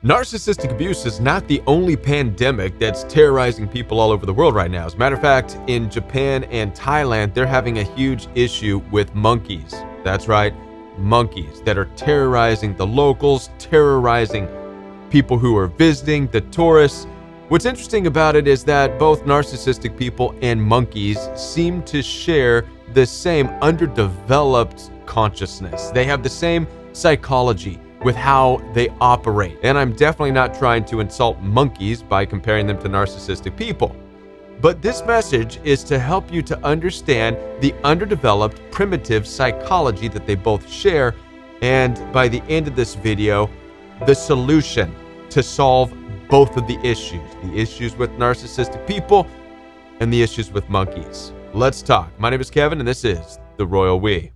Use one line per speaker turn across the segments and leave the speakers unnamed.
Narcissistic abuse is not the only pandemic that's terrorizing people all over the world right now. As a matter of fact, in Japan and Thailand, they're having a huge issue with monkeys. That's right, monkeys that are terrorizing the locals, terrorizing people who are visiting, the tourists. What's interesting about it is that both narcissistic people and monkeys seem to share the same underdeveloped consciousness. They have the same psychology with how they operate. And I'm definitely not trying to insult monkeys by comparing them to narcissistic people. But this message is to help you to understand the underdeveloped primitive psychology that they both share, and by the end of this video, the solution to solve both of the issues with narcissistic people and the issues with monkeys. Let's talk. My name is Kevin, and this is The Royal We.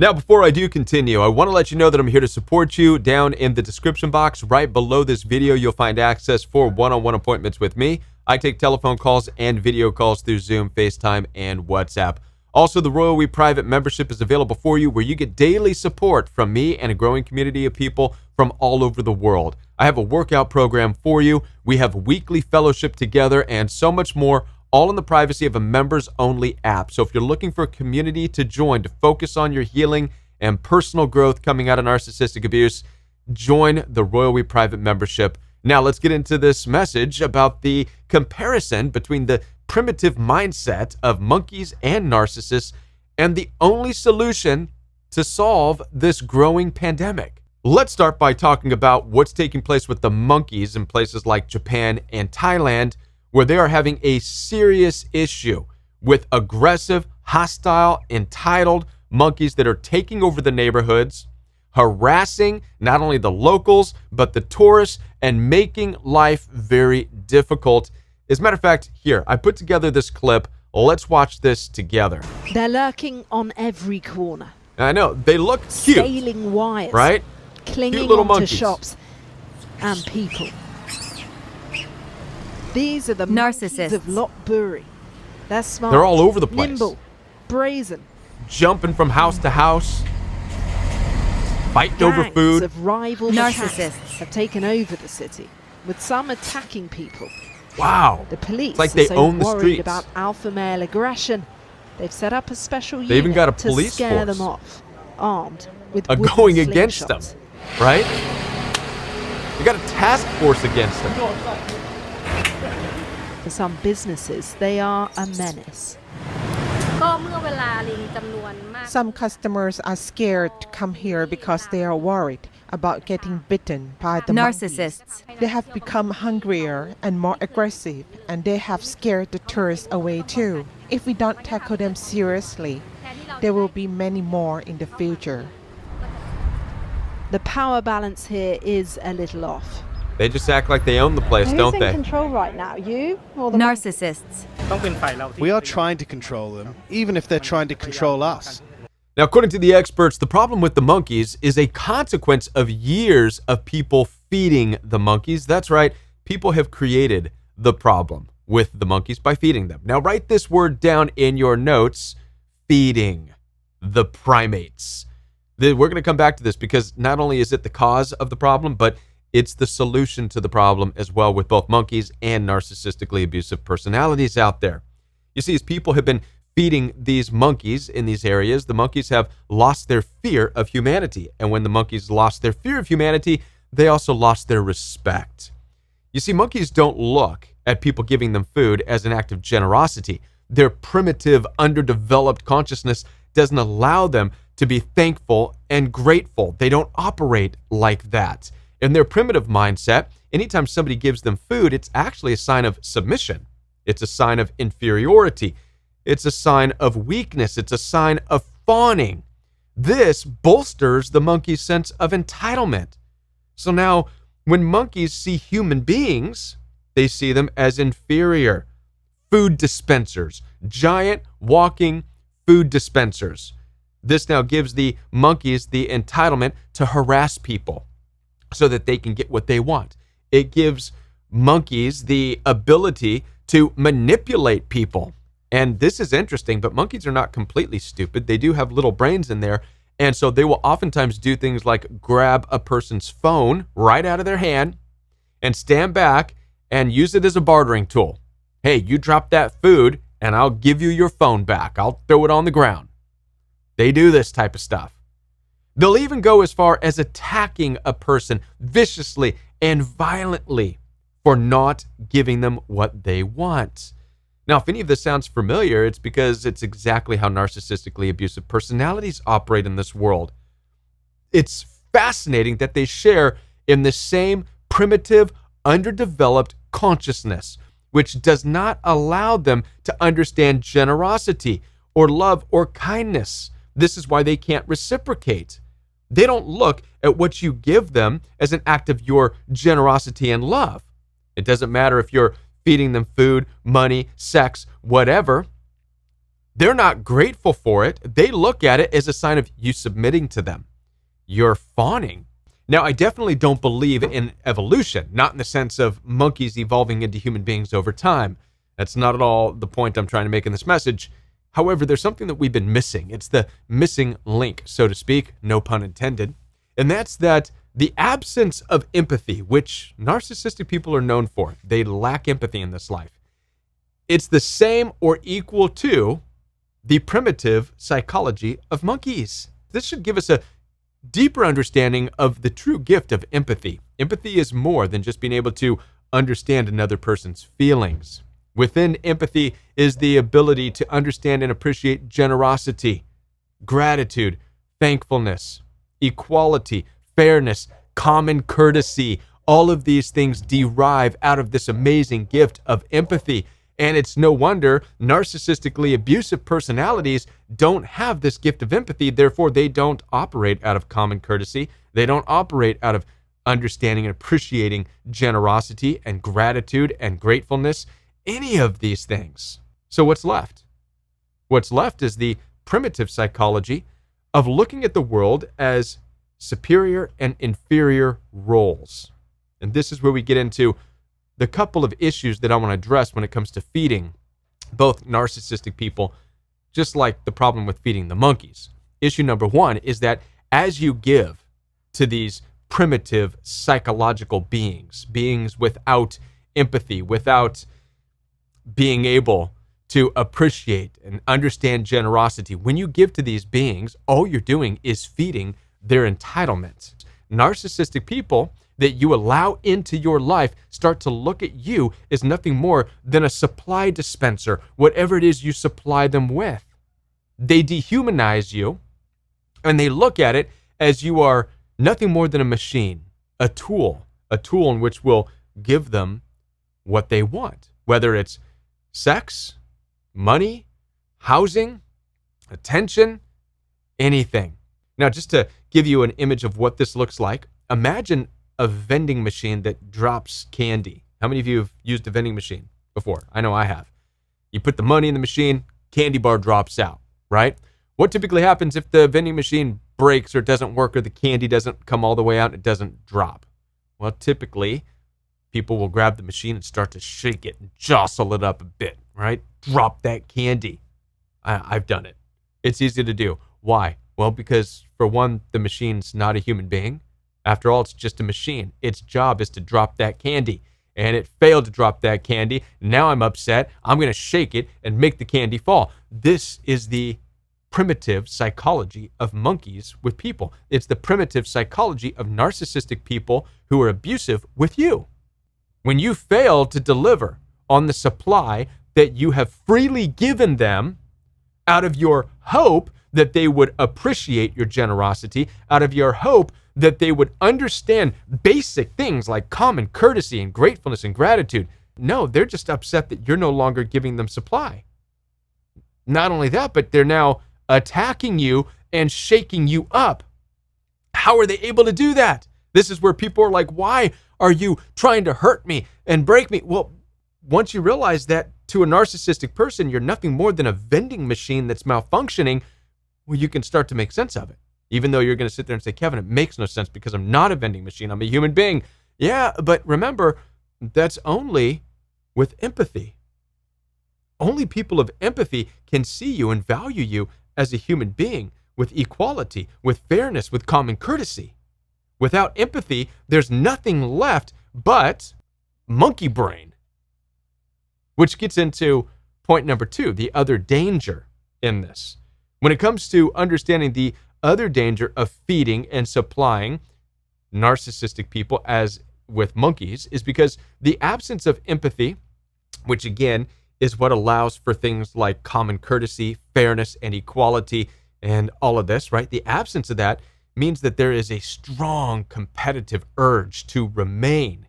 Now, before I do continue, I want to let you know that I'm here to support you. Down in the description box right below this video, you'll find access for one-on-one appointments with me. I take telephone calls and video calls through Zoom, FaceTime, and WhatsApp. Also, the Royal We private membership is available for you, where you get daily support from me and a growing community of people from all over the world. I have a workout program for you. We have weekly fellowship together and so much more, all in the privacy of a members-only app. So if you're looking for a community to join to focus on your healing and personal growth coming out of narcissistic abuse, join the Royal We private membership. Now let's get into this message about the comparison between the primitive mindset of monkeys and narcissists and the only solution to solve this growing pandemic. Let's start by talking about what's taking place with the monkeys in places like Japan and Thailand, where they are having a serious issue with aggressive, hostile, entitled monkeys that are taking over the neighborhoods, harassing not only the locals, but the tourists, and making life very difficult. As a matter of fact, here, I put together this clip. Let's watch this together.
They're lurking on every corner.
I know, they look cute.
Scaling wires.
Right?
Clinging
Cute little
onto
monkeys.
shops and people. These are the
Narcissists
of Lopburi. They're smart.
They're all over the place.
Nimble. Brazen.
Jumping from house to house. Fighting over
Gangs
food.
of rival
Narcissists
macaques have taken over the city, with some attacking people.
Wow.
The police
It's like
are
they
so
own the
worried
streets.
about alpha male aggression. They've set up a special
They even
unit
got a
to
police
scare
force.
them off, armed with
Are
wooden
going against them,
slingshots.
right? You got a task force against them.
For some businesses, they are a menace.
Some customers are scared to come here because they are worried about getting bitten by the monkeys.
Narcissists.
They have become hungrier and more aggressive, and they have scared the tourists away too. If we don't tackle them seriously, there will be many more in the future.
The power balance here is a little off.
They just act like they own the place, don't
Who's
they?
in control right now, you or the
Narcissists.
We are trying to control them, even if they're trying to control us.
Now, according to the experts, the problem with the monkeys is a consequence of years of people feeding the monkeys. That's right, people have created the problem with the monkeys by feeding them. Now, write this word down in your notes: feeding the primates. We're going to come back to this because not only is it the cause of the problem, but it's the solution to the problem as well, with both monkeys and narcissistically abusive personalities out there. You see, as people have been feeding these monkeys in these areas, the monkeys have lost their fear of humanity. And when the monkeys lost their fear of humanity, they also lost their respect. You see, monkeys don't look at people giving them food as an act of generosity. Their primitive, underdeveloped consciousness doesn't allow them to be thankful and grateful. They don't operate like that. In their primitive mindset, anytime somebody gives them food, it's actually a sign of submission. It's a sign of inferiority. It's a sign of weakness. It's a sign of fawning. This bolsters the monkey's sense of entitlement. So now, when monkeys see human beings, they see them as inferior. Food dispensers, giant walking food dispensers. This now gives the monkeys the entitlement to harass people so that they can get what they want. It gives monkeys the ability to manipulate people And this is interesting, but monkeys are not completely stupid. They do have little brains in there. And so they will oftentimes do things like grab a person's phone right out of their hand and stand back and use it as a bartering tool. Hey, you drop that food and I'll give you your phone back. I'll throw it on the ground. They do this type of stuff. They'll even go as far as attacking a person viciously and violently for not giving them what they want. Now, if any of this sounds familiar, it's because it's exactly how narcissistically abusive personalities operate in this world. It's fascinating that they share in the same primitive, underdeveloped consciousness, which does not allow them to understand generosity or love or kindness. This is why they can't reciprocate. They don't look at what you give them as an act of your generosity and love. It doesn't matter if you're feeding them food, money, sex, whatever. They're not grateful for it. They look at it as a sign of you submitting to them. You're fawning. Now, I definitely don't believe in evolution, not in the sense of monkeys evolving into human beings over time. That's not at all the point I'm trying to make in this message. However, there's something that we've been missing. It's the missing link, so to speak, no pun intended. And that's that the absence of empathy, which narcissistic people are known for. They lack empathy in this life. It's the same or equal to the primitive psychology of monkeys. This should give us a deeper understanding of the true gift of empathy. Empathy is more than just being able to understand another person's feelings. Within empathy is the ability to understand and appreciate generosity, gratitude, thankfulness, equality, fairness, common courtesy. All of these things derive out of this amazing gift of empathy. And it's no wonder narcissistically abusive personalities don't have this gift of empathy. Therefore, they don't operate out of common courtesy. They don't operate out of understanding and appreciating generosity and gratitude and gratefulness, any of these things. So what's left? What's left is the primitive psychology of looking at the world as superior and inferior roles. And this is where we get into the couple of issues that I want to address when it comes to feeding both narcissistic people, just like the problem with feeding the monkeys. Issue number one is that as you give to these primitive psychological beings without empathy, without being able to appreciate and understand generosity, when you give to these beings, all you're doing is feeding their entitlement. Narcissistic people that you allow into your life start to look at you as nothing more than a supply dispenser, whatever it is you supply them with. They dehumanize you, and they look at it as you are nothing more than a machine, a tool in which will give them what they want, whether it's sex, money, housing, attention, anything. Now, just to give you an image of what this looks like, imagine a vending machine that drops candy. How many of you have used a vending machine before? I know I have. You put the money in the machine, candy bar drops out, right? What typically happens if the vending machine breaks or doesn't work or the candy doesn't come all the way out and it doesn't drop? Well, typically, people will grab the machine and start to shake it and jostle it up a bit, right? Drop that candy. I've done it. It's easy to do. Why? Well, because for one, the machine's not a human being. After all, it's just a machine. Its job is to drop that candy. And it failed to drop that candy. Now I'm upset. I'm going to shake it and make the candy fall. This is the primitive psychology of monkeys with people. It's the primitive psychology of narcissistic people who are abusive with you. When you fail to deliver on the supply that you have freely given them out of your hope that they would appreciate your generosity, out of your hope that they would understand basic things like common courtesy and gratefulness and gratitude. No, they're just upset that you're no longer giving them supply. Not only that, but they're now attacking you and shaking you up. How are they able to do that? This is where people are like, why are you trying to hurt me and break me? Well, once you realize that to a narcissistic person, you're nothing more than a vending machine that's malfunctioning, well, you can start to make sense of it. Even though you're going to sit there and say, Kevin, it makes no sense because I'm not a vending machine. I'm a human being. Yeah, but remember, that's only with empathy. Only people of empathy can see you and value you as a human being with equality, with fairness, with common courtesy. Without empathy, there's nothing left but monkey brain, which gets into point number 2, the other danger in this. When it comes to understanding the other danger of feeding and supplying narcissistic people as with monkeys, is because the absence of empathy, which again is what allows for things like common courtesy, fairness, and equality, and all of this, right? The absence of that means that there is a strong competitive urge to remain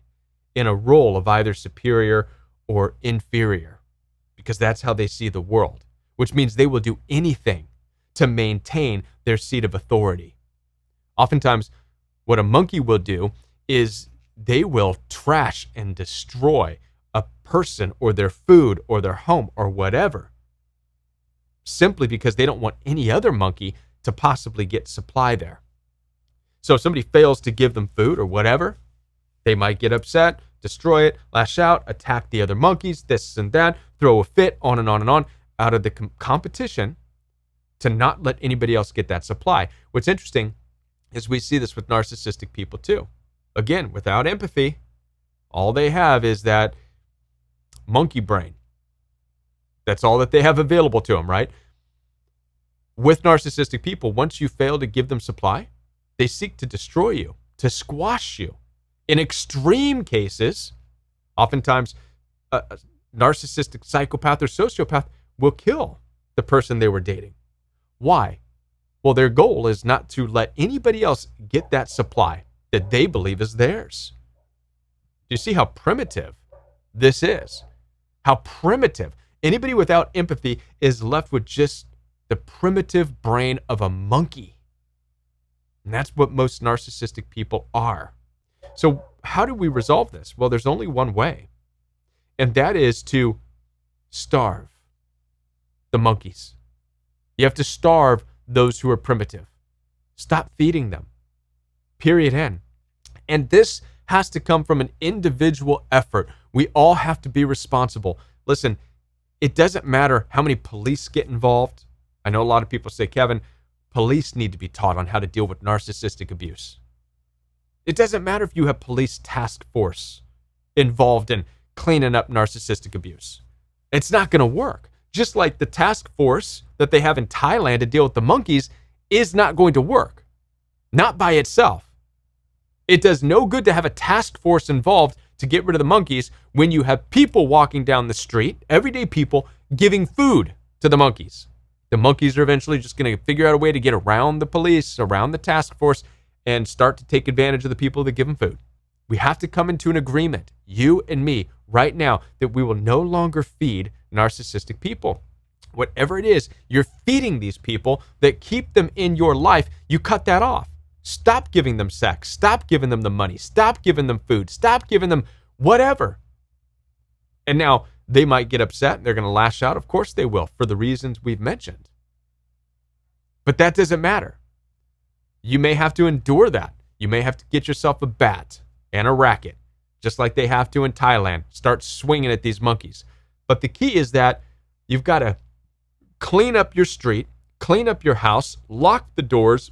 in a role of either superior or inferior, because that's how they see the world, which means they will do anything to maintain their seat of authority. Oftentimes, what a monkey will do is they will trash and destroy a person or their food or their home or whatever, simply because they don't want any other monkey to possibly get supply there. So if somebody fails to give them food or whatever, they might get upset, destroy it, lash out, attack the other monkeys, this and that, throw a fit, on and on and on, out of the competition to not let anybody else get that supply. What's interesting is we see this with narcissistic people too. Again, without empathy, all they have is that monkey brain. That's all that they have available to them, right? With narcissistic people, once you fail to give them supply, they seek to destroy you, to squash you. In extreme cases, oftentimes a narcissistic psychopath or sociopath will kill the person they were dating. Why? Well, their goal is not to let anybody else get that supply that they believe is theirs. Do you see how primitive this is? How primitive. Anybody without empathy is left with just the primitive brain of a monkey. And that's what most narcissistic people are. So how do we resolve this? Well, there's only one way, and that is to starve the monkeys. You have to starve those who are primitive. Stop feeding them. Period. End. And this has to come from an individual effort. We all have to be responsible. Listen, it doesn't matter how many police get involved. I know a lot of people say, Kevin, police need to be taught on how to deal with narcissistic abuse. It doesn't matter if you have police task force involved in cleaning up narcissistic abuse. It's not going to work. Just like the task force that they have in Thailand to deal with the monkeys is not going to work. Not by itself. It does no good to have a task force involved to get rid of the monkeys when you have people walking down the street, everyday people, giving food to the monkeys. The monkeys are eventually just going to figure out a way to get around the police, around the task force, and start to take advantage of the people that give them food. We have to come into an agreement, you and me, right now, that we will no longer feed narcissistic people. Whatever it is you're feeding these people that keep them in your life, you cut that off. Stop giving them sex. Stop giving them the money. Stop giving them food. Stop giving them whatever. And now they might get upset. They're going to lash out. Of course they will, for the reasons we've mentioned. But that doesn't matter. You may have to endure that. You may have to get yourself a bat and a racket, just like they have to in Thailand. Start swinging at these monkeys. But the key is that you've got to clean up your street, clean up your house, lock the doors,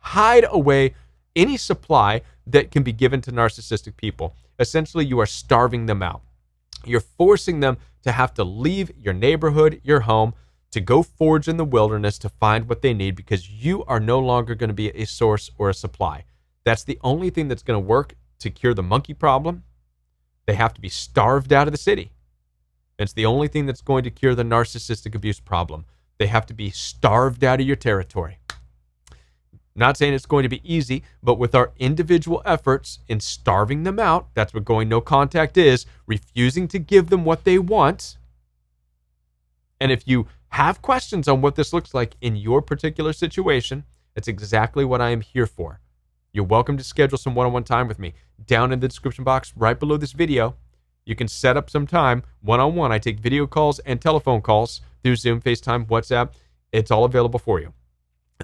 hide away any supply that can be given to narcissistic people. Essentially, you are starving them out. You're forcing them to have to leave your neighborhood, your home, to go forage in the wilderness to find what they need, because you are no longer going to be a source or a supply. That's the only thing that's going to work to cure the monkey problem. They have to be starved out of the city. It's the only thing that's going to cure the narcissistic abuse problem. They have to be starved out of your territory. Not saying it's going to be easy, but with our individual efforts in starving them out, that's what going no contact is, refusing to give them what they want. And if you have questions on what this looks like in your particular situation, that's exactly what I am here for. You're welcome to schedule some one-on-one time with me. Down in the description box right below this video, you can set up some time one-on-one. I take video calls and telephone calls through Zoom, FaceTime, WhatsApp. It's all available for you.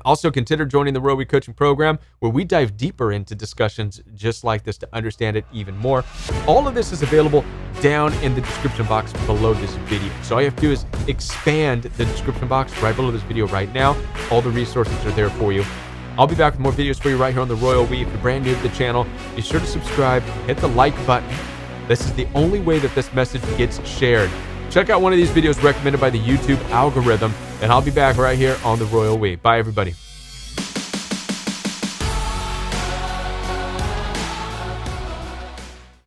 Also, consider joining the Royal We Coaching Program, where we dive deeper into discussions just like this to understand it even more. All of this is available down in the description box below this video. So all you have to do is expand the description box right below this video right now. All the resources are there for you. I'll be back with more videos for you right here on the Royal We. If you're brand new to the channel, be sure to subscribe, hit the like button. This is the only way that this message gets shared. Check out one of these videos recommended by the YouTube algorithm, and I'll be back right here on the Royal We. Bye, everybody.